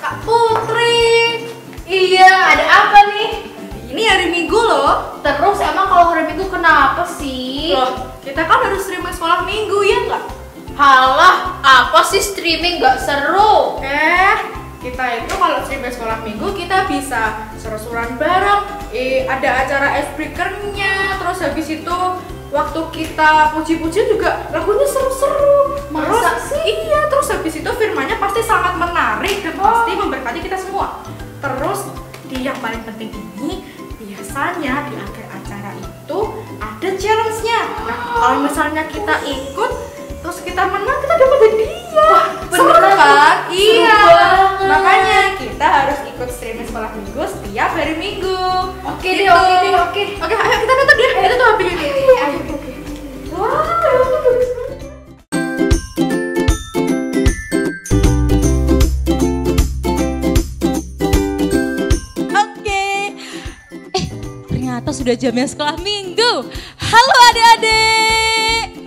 Kak Putri. Iya, ada apa nih? Ini hari Minggu loh. Terus emang kalau hari Minggu kenapa sih? Loh, kita kan harus streaming sekolah Minggu ya nggak? Halah, apa sih streaming gak seru? Kita itu kalau streaming sekolah Minggu kita bisa seru-seruan bareng. Ada acara icebreaker-nya. Terus habis itu waktu kita puji-puji juga lagunya seru-seru. Masa Terus, sih? Iya, terus habis itu firmannya pasti sangat menarik dan pasti memberkati kita semua. Terus yang paling penting ini biasanya di akhir acara itu ada challenge-nya. Nah, kalau misalnya kita ikut terus kita menang, kita dapat hadiah. Seru beneran? kan? Seru Iya. banget. Makanya kita harus ikut streaming sekolah Minggu setiap hari Minggu. Oke Gitu. deh, oke deh, oke. Oke, ayo kita nonton ya. Kita tuh HP ini. Ayo, oke. Wah, bagus banget. Ternyata sudah jamnya sekolah Minggu. Halo adik-adik.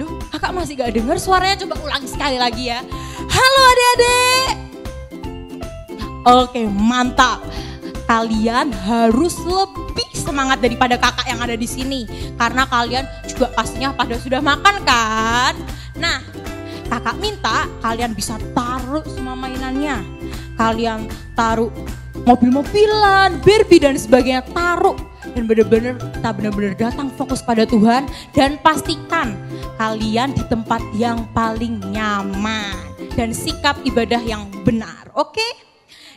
Duh, kakak masih gak dengar suaranya, coba ulangi sekali lagi ya. Halo adik-adik. Oke, mantap. Kalian harus lebih semangat daripada kakak yang ada di sini. Karena kalian juga pastinya pada sudah makan kan? Nah, kakak minta kalian bisa taruh semua mainannya. Kalian taruh mobil-mobilan, Barbie dan sebagainya, taruh. Dan kita benar-benar datang fokus pada Tuhan. Dan pastikan kalian di tempat yang paling nyaman. Dan sikap ibadah yang benar, oke?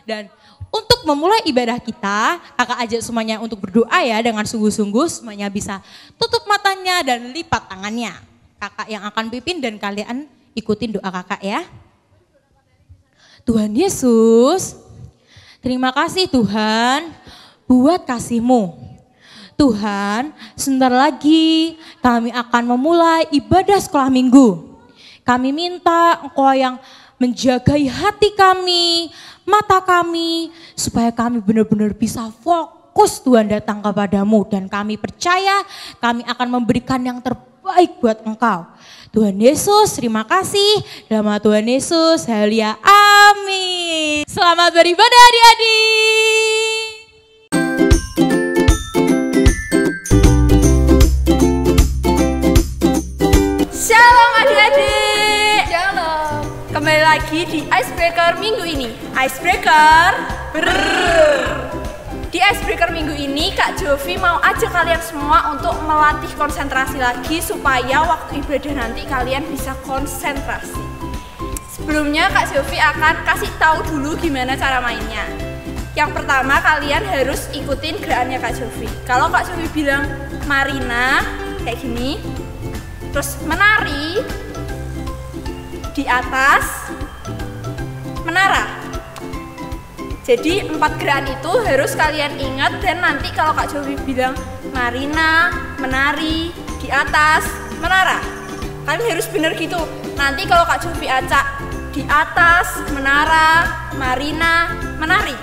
Dan untuk memulai ibadah kita, kakak ajak semuanya untuk berdoa ya dengan sungguh-sungguh. Semuanya bisa tutup matanya dan lipat tangannya. Kakak yang akan pimpin dan kalian ikutin doa kakak ya. Tuhan Yesus, terima kasih Tuhan buat kasih-Mu. Tuhan, sebentar lagi kami akan memulai ibadah sekolah Minggu. Kami minta Engkau yang menjagai hati kami, mata kami, supaya kami benar-benar bisa fokus Tuhan datang kepadamu. Dan kami percaya kami akan memberikan yang terbaik buat Engkau. Tuhan Yesus, terima kasih. Dalam nama Tuhan Yesus, haleluya, amin. Selamat beribadah adik-adik. Shalom adik-adik. Shalom. Kembali lagi di Icebreaker minggu ini. Icebreaker. Di Icebreaker minggu ini Kak Jovi mau ajak kalian semua untuk melatih konsentrasi lagi supaya waktu ibadah nanti kalian bisa konsentrasi. Sebelumnya Kak Jovi akan kasih tahu dulu gimana cara mainnya. Yang pertama kalian harus ikutin gerakannya Kak Jovi. Kalau Kak Jovi bilang Marina kayak gini, terus menari di atas menara. Jadi 4 gerakan itu harus kalian ingat. Dan nanti kalau Kak Jovi bilang Marina menari di atas menara, kalian harus bener gitu. Nanti kalau Kak Jovi acak di atas menara Marina menari,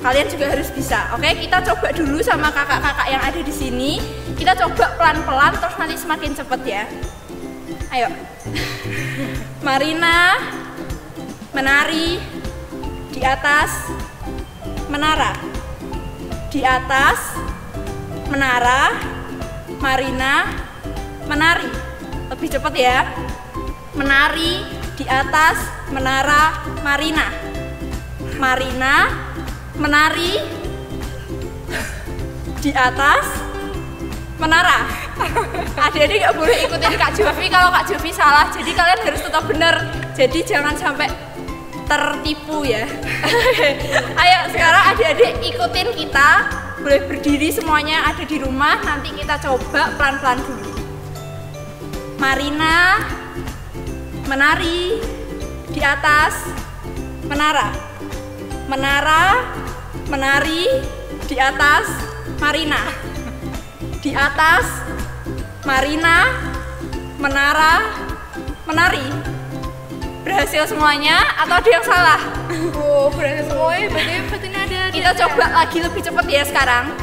kalian juga harus bisa. Oke, kita coba dulu sama kakak-kakak yang ada di sini. Kita coba pelan-pelan terus nanti semakin cepet ya. Ayo. Marina menari di atas menara. Di atas menara Marina menari. Lebih cepat ya. Menari di atas menara Marina. Marina menari di atas menara. Adik-adik gak boleh ikutin Kak Jovi kalau Kak Jovi salah. Jadi kalian harus tetap benar. Jadi jangan sampai tertipu ya. Ayo sekarang adik-adik ikutin kita. Boleh berdiri semuanya ada di rumah. Nanti kita coba pelan-pelan dulu. Marina menari di atas menara. Menara menari di atas Marina. Di atas Marina menara menari. Berhasil semuanya atau ada yang salah? Oh, berhasil semuanya. Berarti ini ada. Kita coba lagi lebih cepat ya sekarang.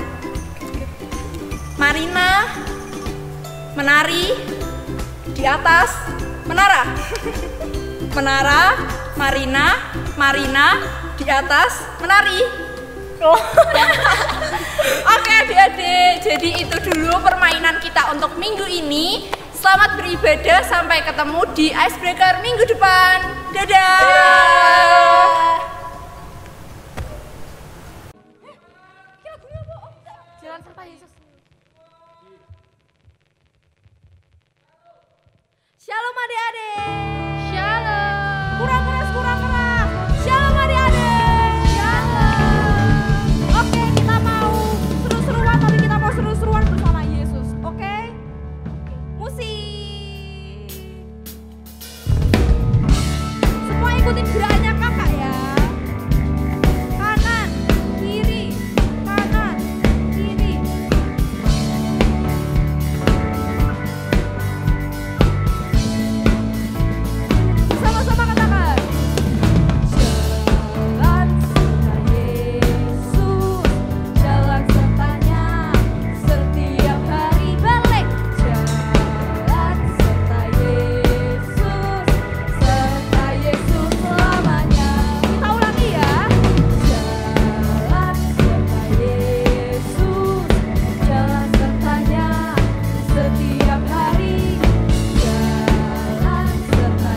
Marina menari di atas menara. Menara, Marina, Marina, di atas menari. Oke adik-adik, jadi itu dulu permainan kita untuk minggu ini. Selamat beribadah, sampai ketemu di Icebreaker minggu depan. Dadah. Jalan serta Yesus. Shalom adik-adik. Shalom. Kurang keras. Shalom adik-adik. Shalom. Oke, kita mau seru-seruan, tapi kita mau seru-seruan bersama Yesus. Oke? Musik. Semua ikutin gerakannya kakak ya. Kanan, kiri, kanan, kiri. Sama-sama katakan. Jalan serta Yesus, jalan sertanya setiap hari. Balik. Jalan serta Yesus selamanya. Kita ulangi ya. Jalan serta Yesus, jalan sertanya setiap hari. Jalan serta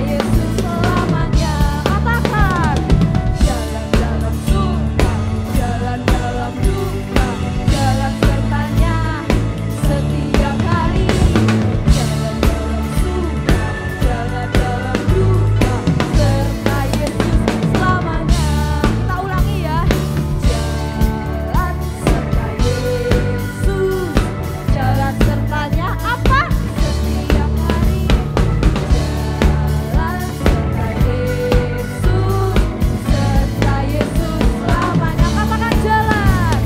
Yesus selamanya. Katakan. Jalan dalam suka, jalan dalam duka, jalan sertanya setiap hari. Jalan dalam suka, jalan dalam duka, serta Yesus selamanya. Kita ulangi ya. Jalan serta Yesus, jalan sertanya apa? Setiap hari. Jalan serta Yesus selamanya. Katakan jalan.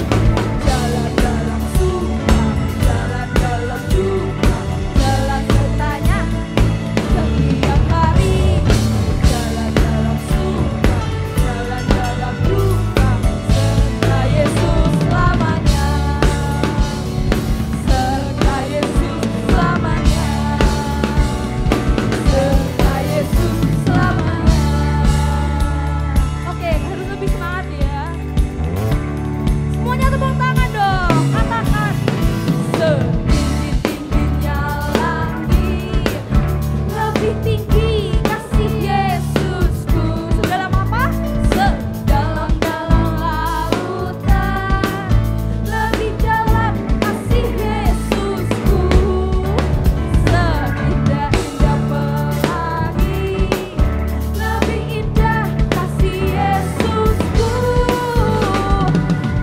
Jalan dalam suka, jalan dalam duka, jalan sertanya setiap hari. Jalan dalam suka, jalan dalam duka, serta Yesus selamanya. Serta Yesus selamanya. Serta Yesus selamanya. Oke, harus lebih semangat ya. Semuanya tepuk tangan dong. Katakan. Setinggi-tingginya langit, lebih tinggi kasih Yesusku. Sedalam apa? Sedalam-dalam lautan, lebih dalam kasih Yesusku. Seindah-indah pelangi, lebih indah kasih Yesusku.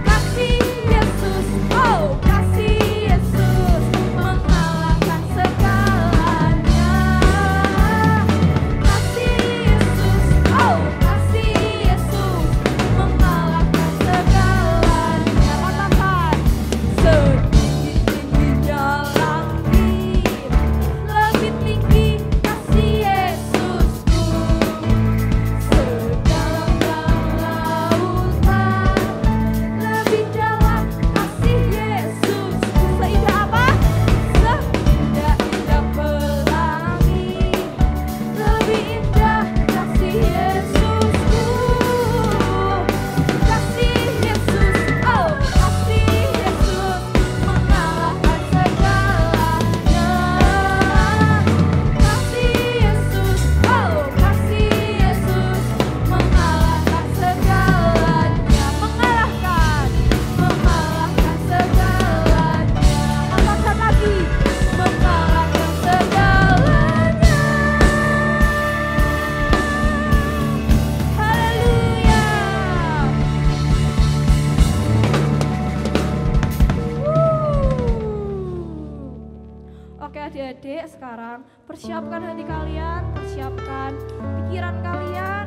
Kasih Yesus, oh kasih Yesus mengalahkan segalanya. Kasih Yesus, oh kasih Yesus mengalahkan segalanya. Katakan. Setinggi-tingginya langit, lebih tinggi kasih Yesusku. Sedalam-dalam lautan, lebih dalam kasih Yesusku. Seindah apa? Seindah-indah pelangi, lebih indah kasih Yesusku. Kasih Yesus, oh kasih Yesus mengalahkan segalanya. Kasih Yesus, oh kasih Yesus mengalahkan segalanya. Mengalahkan segalanya. Katakan lagi. Mengalahkan segalanya. Haleluya. Oke adik-adik, sekarang persiapkan hati kalian, persiapkan pikiran kalian,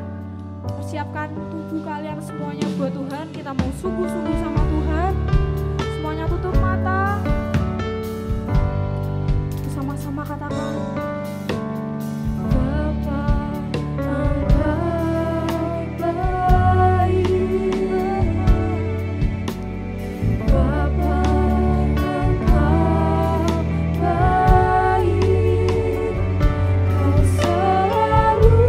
persiapkan tubuh kalian semuanya buat Tuhan. Kita mau sungguh-sungguh sama Tuhan. Semuanya tutup mata. Bersama-sama katakan. Bapa, Engkau baik. Bapa, Engkau baik. Kau selalu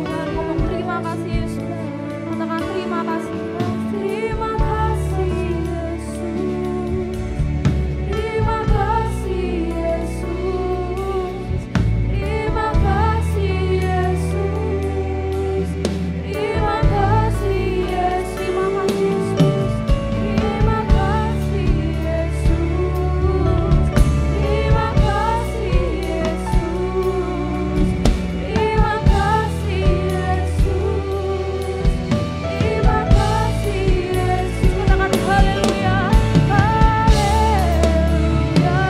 Dan ngomong terima kasih Yesus. Katakan terima kasih. Terima kasih Yesus. Terima kasih Yesus. Terima kasih Yesus. Terima kasih Yesus. Terima kasih Yesus. Terima kasih Yesus. Terima kasih Yesus. Terima kasih Yesus. Terima kasih Yesus. Katakan haleluya. Haleluya.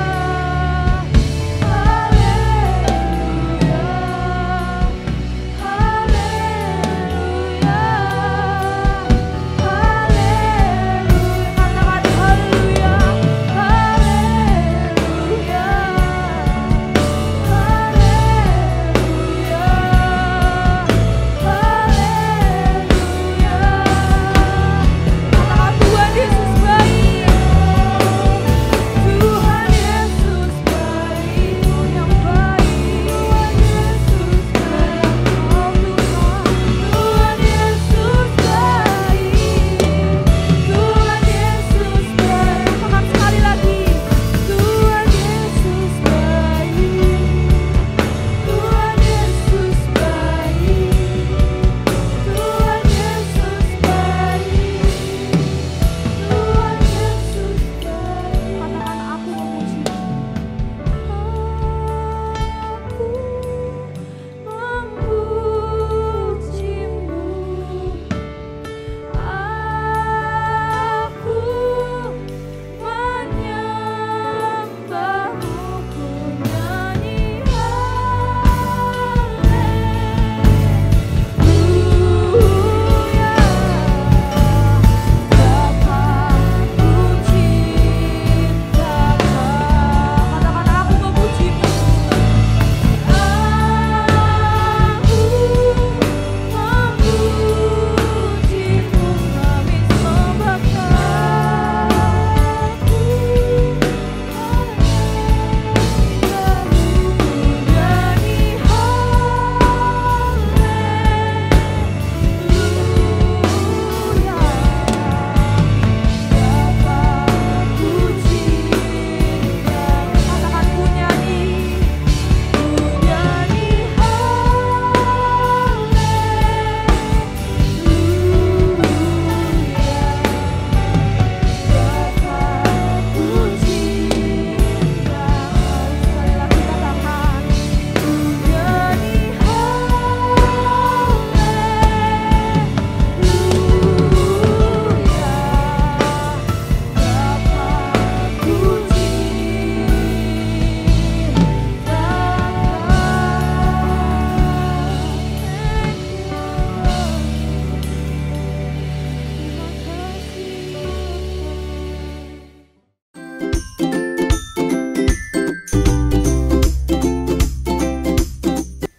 Haleluya. Haleluya. Haleluya. Katakan haleluya. Haleluya. Katakan Tuhan Yesus baik. Tuhan Yesus baik, yang baik. Tuhan Yesus baik, oh Tuhan. Tuhan Yesus baik. Tuhan Yesus baik. Katakan sekali lagi. Tuhan Yesus baik. Tuhan Yesus baik. Tuhan Yesus baik. Tuhan Yesus baik. Katakan aku memuji. Aku menyembahmu, ku nyanyi haleluya. Bapa ku cintakan. Katakan aku memujimu. Aku memujimu, kami sembahkan. Aku nyanyi haleluya. Bapa ku cintakan. Katakan ku nyanyi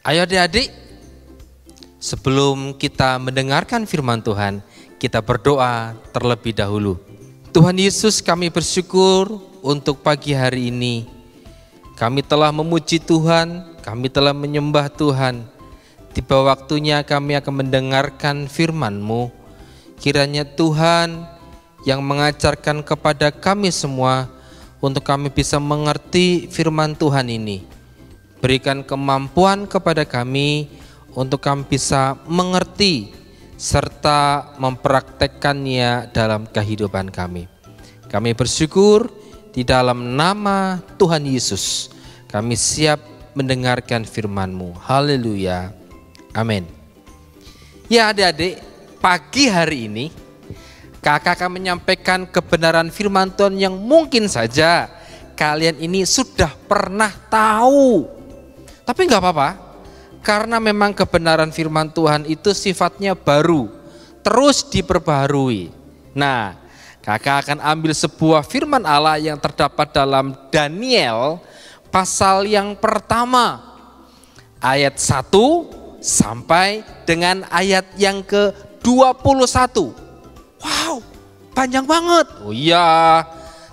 Ayo adik-adik, sebelum kita mendengarkan firman Tuhan, kita berdoa terlebih dahulu. Tuhan Yesus, kami bersyukur untuk pagi hari ini. Kami telah memuji Tuhan, kami telah menyembah Tuhan. Tiba waktunya kami akan mendengarkan firman-Mu. Kiranya Tuhan yang mengajarkan kepada kami semua untuk kami bisa mengerti firman Tuhan ini. Berikan kemampuan kepada kami untuk kami bisa mengerti serta mempraktekkannya dalam kehidupan kami. Kami bersyukur di dalam nama Tuhan Yesus. Kami siap mendengarkan firman-Mu. Haleluya. Amin. Ya adik-adik, pagi hari ini kakak akan menyampaikan kebenaran firman Tuhan yang mungkin saja kalian ini sudah pernah tahu. Tapi nggak apa-apa, karena memang kebenaran firman Tuhan itu sifatnya baru, terus diperbaharui. Nah, kakak akan ambil sebuah firman Allah yang terdapat dalam Daniel pasal yang pertama, ayat 1 sampai dengan ayat yang ke-21. Wow, panjang banget. Oh iya,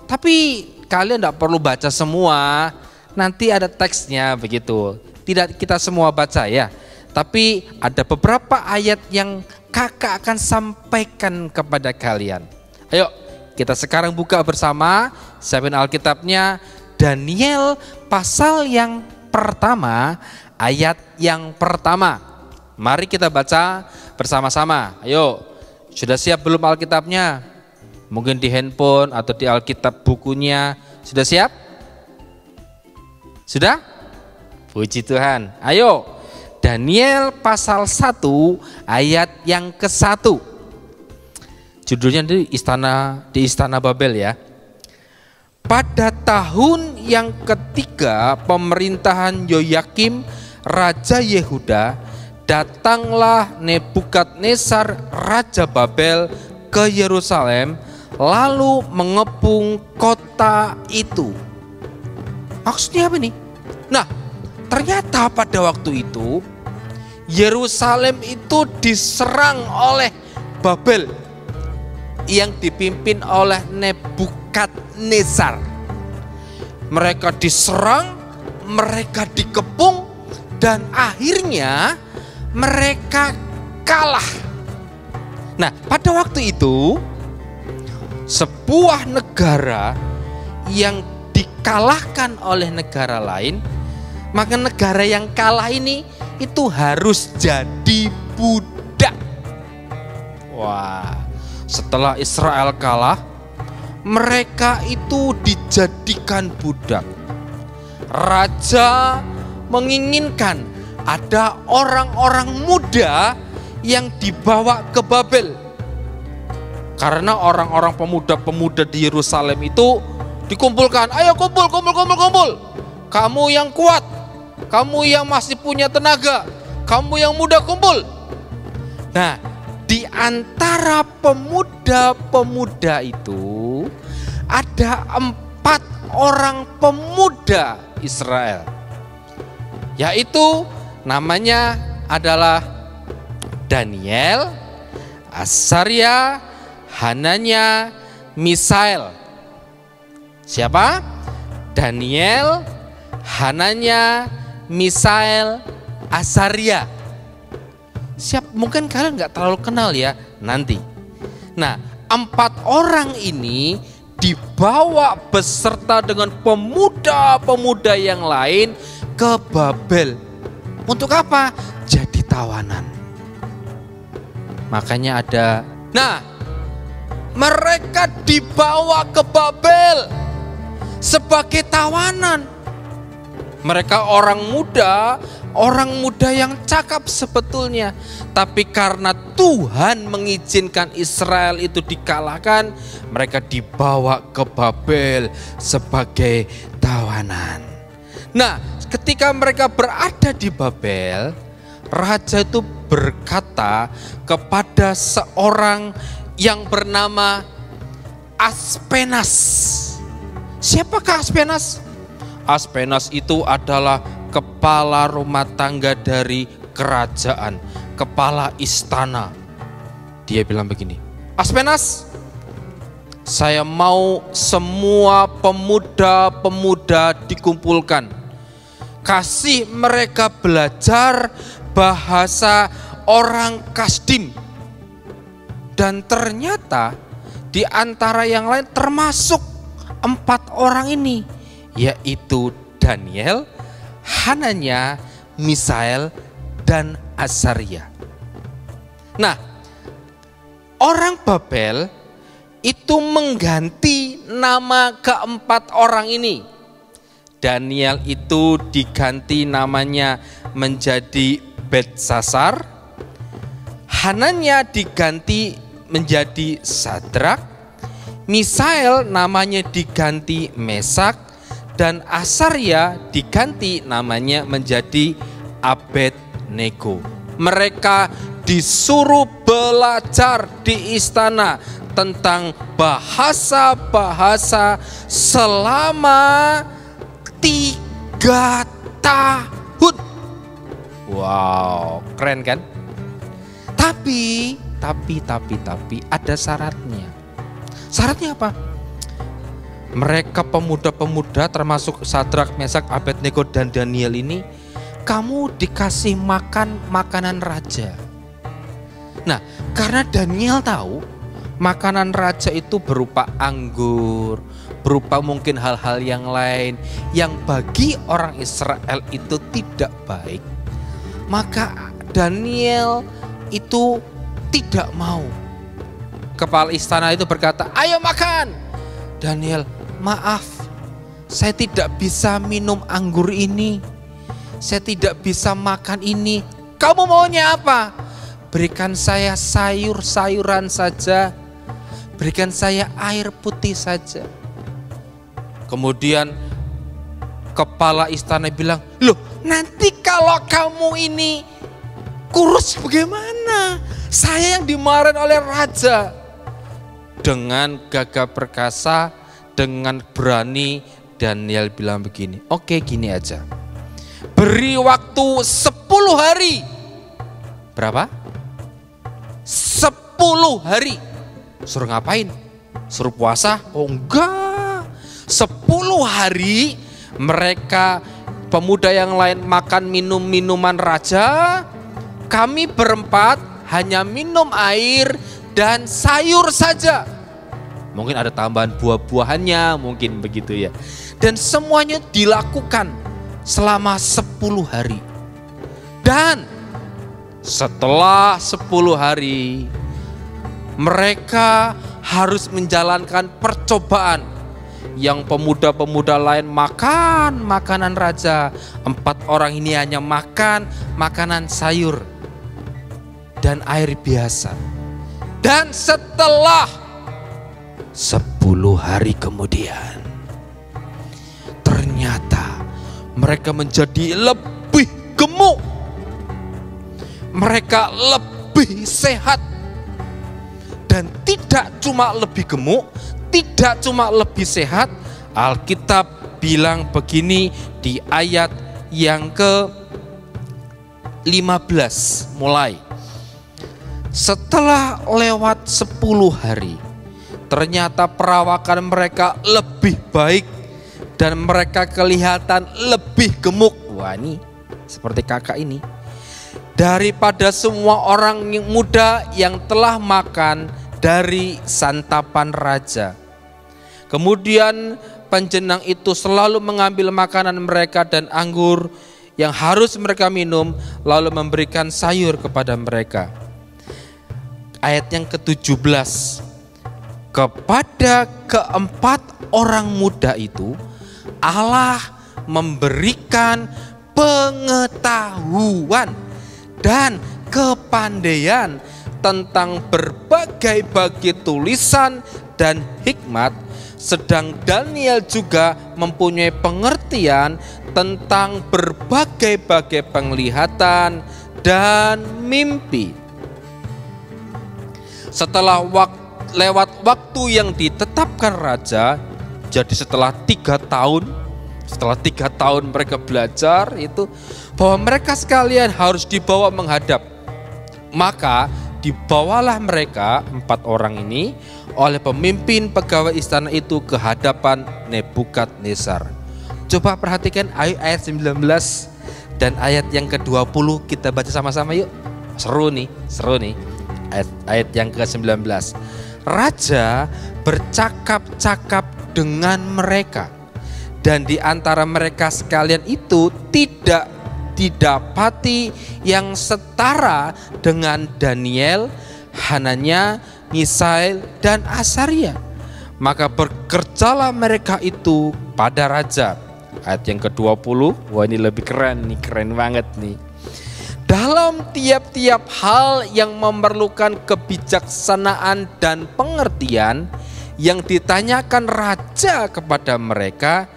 tapi kalian tidak perlu baca semua, nanti ada teksnya begitu. Tidak kita semua baca ya, Tapi ada beberapa ayat yang kakak akan sampaikan kepada kalian. Ayo kita sekarang buka bersama, siapin Alkitabnya, Daniel pasal yang pertama, ayat yang pertama. Mari kita baca bersama-sama. Ayo, sudah siap belum Alkitabnya? Mungkin di handphone atau di Alkitab bukunya. Sudah siap? Sudah? Puji Tuhan. Ayo, Daniel pasal 1 ayat yang ke-1. Judulnya di istana Babel ya. Pada tahun yang ketiga pemerintahan Yoyakim Raja Yehuda, datanglah Nebukadnezar Raja Babel ke Yerusalem, lalu mengepung kota itu. Maksudnya apa nih? Nah, ternyata pada waktu itu Yerusalem itu diserang oleh Babel yang dipimpin oleh Nebukadnezar. Mereka diserang, mereka dikepung, dan akhirnya mereka kalah. Nah, pada waktu itu sebuah negara yang dikalahkan oleh negara lain, maka negara yang kalah ini itu harus jadi budak. Wah, setelah Israel kalah, mereka itu dijadikan budak. Raja menginginkan ada orang-orang muda yang dibawa ke Babel. Karena orang-orang pemuda-pemuda di Yerusalem itu dikumpulkan, ayo kumpul. Kamu yang kuat, kamu yang masih punya tenaga, kamu yang muda kumpul. Nah, di antara pemuda-pemuda itu ada 4 orang pemuda Israel, yaitu namanya adalah Daniel, Azaria, Hananya, Misael. Siapa? Daniel, Hananya, Misael, Azaria. Mungkin kalian nggak terlalu kenal ya nanti. Nah, 4 orang ini dibawa beserta dengan pemuda-pemuda yang lain ke Babel. Untuk apa? Jadi tawanan. Makanya ada. Nah, mereka dibawa ke Babel sebagai tawanan. Mereka orang muda yang cakap sebetulnya. Tapi karena Tuhan mengizinkan Israel itu dikalahkan, mereka dibawa ke Babel sebagai tawanan. Nah, ketika mereka berada di Babel, raja itu berkata kepada seorang yang bernama Aspenas. Siapakah Aspenas? Aspenas itu adalah kepala rumah tangga dari kerajaan, kepala istana. Dia bilang begini, Aspenas, saya mau semua pemuda-pemuda dikumpulkan. Kasih mereka belajar bahasa orang Kasdim. Dan ternyata di antara yang lain termasuk 4 orang ini, yaitu Daniel, Hananya, Misael, dan Azaria. Nah, orang Babel itu mengganti nama ke-4 orang ini. Daniel itu diganti namanya menjadi Belsasar, Hananya diganti menjadi Sadrak, Misael namanya diganti Mesak, dan Azaria diganti namanya menjadi Abednego. Mereka disuruh belajar di istana tentang bahasa-bahasa selama 3 tahun. Wow, keren kan? Tapi ada syaratnya. Syaratnya apa? Mereka pemuda-pemuda termasuk Sadrak, Mesak, Abednego, dan Daniel ini kamu dikasih makan makanan raja. Nah, karena Daniel tahu makanan raja itu berupa anggur, berupa mungkin hal-hal yang lain yang bagi orang Israel itu tidak baik, maka Daniel itu tidak mau. Kepala istana itu berkata, ayo makan. Daniel, maaf, saya tidak bisa minum anggur ini. Saya tidak bisa makan ini. Kamu maunya apa? Berikan saya sayur-sayuran saja. Berikan saya air putih saja. Kemudian kepala istana bilang, loh nanti kalau kamu ini kurus bagaimana? Saya yang dimarahin oleh raja. Dengan gagah perkasa, dengan berani, Daniel bilang begini, oke gini aja. Beri waktu 10 hari. Berapa? 10 hari. Suruh ngapain? Suruh puasa? Oh enggak. 10 hari mereka pemuda yang lain makan minum minuman raja. Kami berempat hanya minum air dan sayur saja. Mungkin ada tambahan buah-buahannya, mungkin begitu ya. Dan semuanya dilakukan selama 10 hari. Dan setelah 10 hari mereka harus menjalankan percobaan. Yang pemuda-pemuda lain makan makanan raja, 4 orang ini hanya makan makanan sayur dan air biasa. Dan setelah 10 hari kemudian, ternyata mereka menjadi lebih gemuk. Mereka lebih sehat. Dan tidak cuma lebih gemuk, tidak cuma lebih sehat. Alkitab bilang begini di ayat yang ke-15 mulai. Setelah lewat 10 hari, ternyata perawakan mereka lebih baik dan mereka kelihatan lebih gemuk. Wah, ini seperti kakak ini. Daripada semua orang muda yang telah makan dari santapan raja. Kemudian penjenang itu selalu mengambil makanan mereka dan anggur yang harus mereka minum, lalu memberikan sayur kepada mereka. Ayat yang ke-17. Kepada keempat orang muda itu Allah memberikan pengetahuan dan kepandaian tentang berbagai tulisan dan hikmat, sedang Daniel juga mempunyai pengertian tentang berbagai penglihatan dan mimpi. Setelah lewat waktu yang ditetapkan raja, jadi setelah 3 tahun mereka belajar itu bahwa mereka sekalian harus dibawa menghadap. Maka dibawalah mereka 4 orang ini oleh pemimpin pegawai istana itu ke hadapan Nebukadnezar. Coba perhatikan ayat 19 dan ayat yang ke-20, kita baca sama-sama yuk. Seru nih. Ayat yang ke-19. Raja bercakap-cakap dengan mereka, dan di antara mereka sekalian itu tidak didapati yang setara dengan Daniel, Hananya, Misael, dan Asaria. Maka bekerjalah mereka itu pada raja. Ayat yang ke-20, wah ini lebih keren nih, keren banget nih. Dalam tiap-tiap hal yang memerlukan kebijaksanaan dan pengertian yang ditanyakan raja kepada mereka,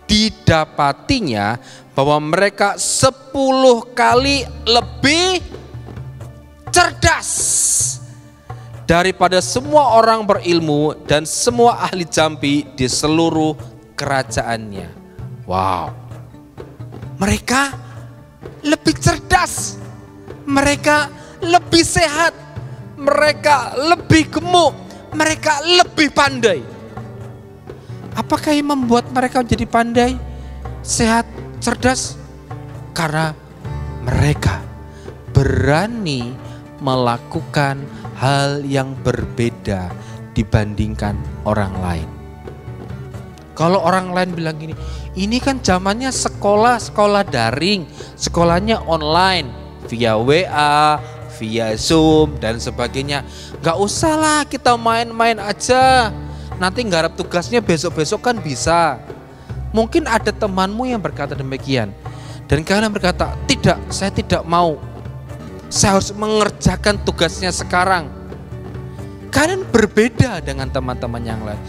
didapatinya bahwa mereka 10 kali lebih cerdas daripada semua orang berilmu dan semua ahli jampi di seluruh kerajaannya. Wow, mereka lebih cerdas, mereka lebih sehat, mereka lebih gemuk, mereka lebih pandai. Apakah yang membuat mereka menjadi pandai, sehat, cerdas? Karena mereka berani melakukan hal yang berbeda dibandingkan orang lain. Kalau orang lain bilang gini, ini kan zamannya sekolah daring, sekolahnya online, via WA, via Zoom dan sebagainya. Gak usah lah, kita main-main aja. Nanti nggarap tugasnya besok-besok kan bisa. Mungkin ada temanmu yang berkata demikian. Dan kalian berkata, tidak, saya tidak mau. Saya harus mengerjakan tugasnya sekarang. Kalian berbeda dengan teman-teman yang lain.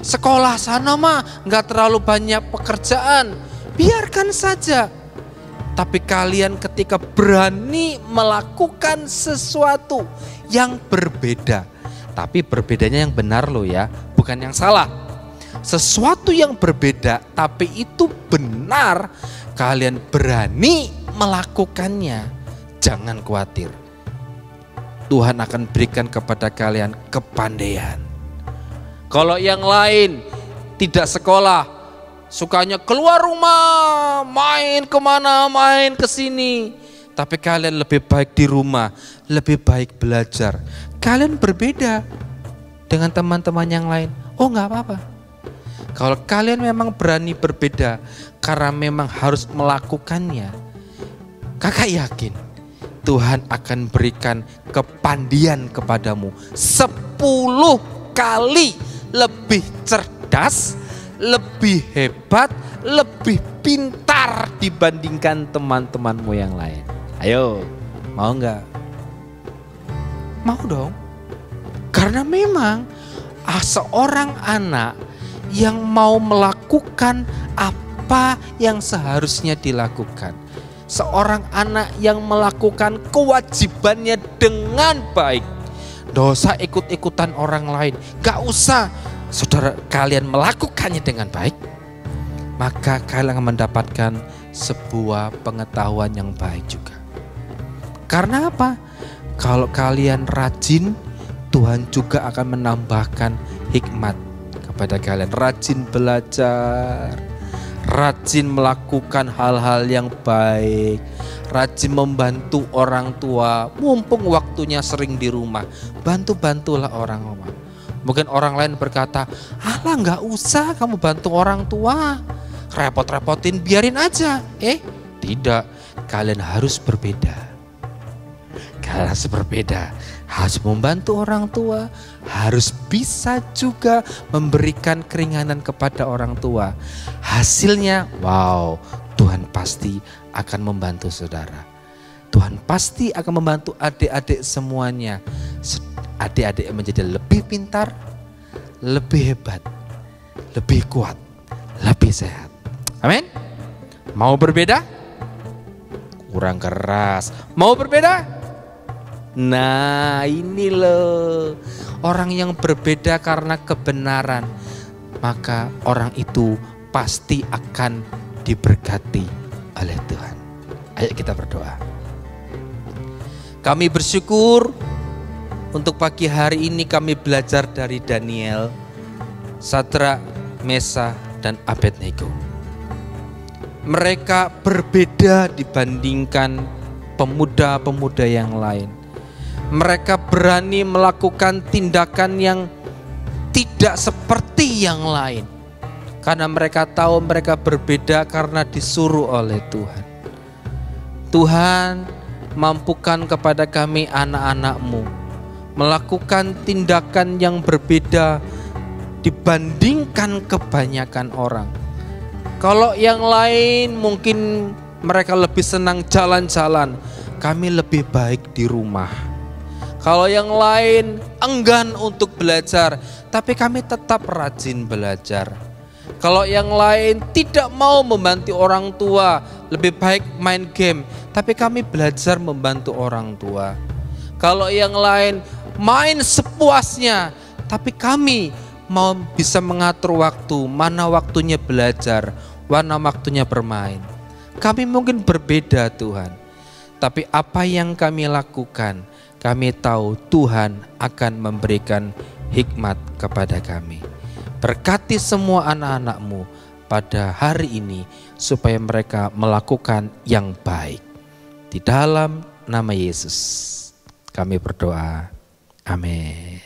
Sekolah sana mah gak terlalu banyak pekerjaan. Biarkan saja. Tapi kalian ketika berani melakukan sesuatu yang berbeda. Tapi berbedanya yang benar loh ya, bukan yang salah. Sesuatu yang berbeda tapi itu benar, kalian berani melakukannya. Jangan khawatir. Tuhan akan berikan kepada kalian kepandaian. Kalau yang lain tidak sekolah, sukanya keluar rumah, main kemana, main ke sini. Tapi kalian lebih baik di rumah, lebih baik belajar. Kalian berbeda dengan teman-teman yang lain. Oh nggak apa-apa. Kalau kalian memang berani berbeda karena memang harus melakukannya, kakak yakin Tuhan akan berikan kepandian kepadamu 10 kali lebih cerdas, lebih hebat, lebih pintar dibandingkan teman-temanmu yang lain. Ayo, mau nggak? Mau dong. Karena memang seorang anak yang mau melakukan apa yang seharusnya dilakukan. Seorang anak yang melakukan kewajibannya dengan baik. Nggak usah ikut-ikutan orang lain. Gak usah. Saudara kalian melakukannya dengan baik, maka kalian akan mendapatkan sebuah pengetahuan yang baik juga. Karena apa? Kalau kalian rajin, Tuhan juga akan menambahkan hikmat kepada kalian. Rajin belajar, rajin melakukan hal-hal yang baik, rajin membantu orang tua. Mumpung waktunya sering di rumah, bantu-bantulah orang tua. Mungkin orang lain berkata, alah gak usah kamu bantu orang tua, repot-repotin, biarin aja. Tidak, kalian harus berbeda. Kalian harus berbeda, harus membantu orang tua, harus bisa juga memberikan keringanan kepada orang tua. Hasilnya, wow, Tuhan pasti akan membantu saudara. Tuhan pasti akan membantu adik-adik semuanya. Adik-adik menjadi lebih pintar, lebih hebat, lebih kuat, lebih sehat. Amin. Mau berbeda? Kurang keras. Mau berbeda? Nah ini loh, orang yang berbeda karena kebenaran, maka orang itu pasti akan diberkati oleh Tuhan. Ayo kita berdoa. Kami bersyukur untuk pagi hari ini kami belajar dari Daniel, Sadrak, Mesah, dan Abednego. Mereka berbeda dibandingkan pemuda-pemuda yang lain. Mereka berani melakukan tindakan yang tidak seperti yang lain. Karena mereka tahu mereka berbeda karena disuruh oleh Tuhan. Tuhan, mampukan kepada kami anak-anak-Mu melakukan tindakan yang berbeda dibandingkan kebanyakan orang. Kalau yang lain mungkin mereka lebih senang jalan-jalan, kami lebih baik di rumah. Kalau yang lain enggan untuk belajar, tapi kami tetap rajin belajar. Kalau yang lain tidak mau membantu orang tua, lebih baik main game, tapi kami belajar membantu orang tua. Kalau yang lain main sepuasnya, tapi kami mau bisa mengatur waktu, mana waktunya belajar, mana waktunya bermain. Kami mungkin berbeda Tuhan, tapi apa yang kami lakukan, kami tahu Tuhan akan memberikan hikmat kepada kami. Berkati semua anak-anak-Mu pada hari ini supaya mereka melakukan yang baik. Di dalam nama Yesus kami berdoa. Amin.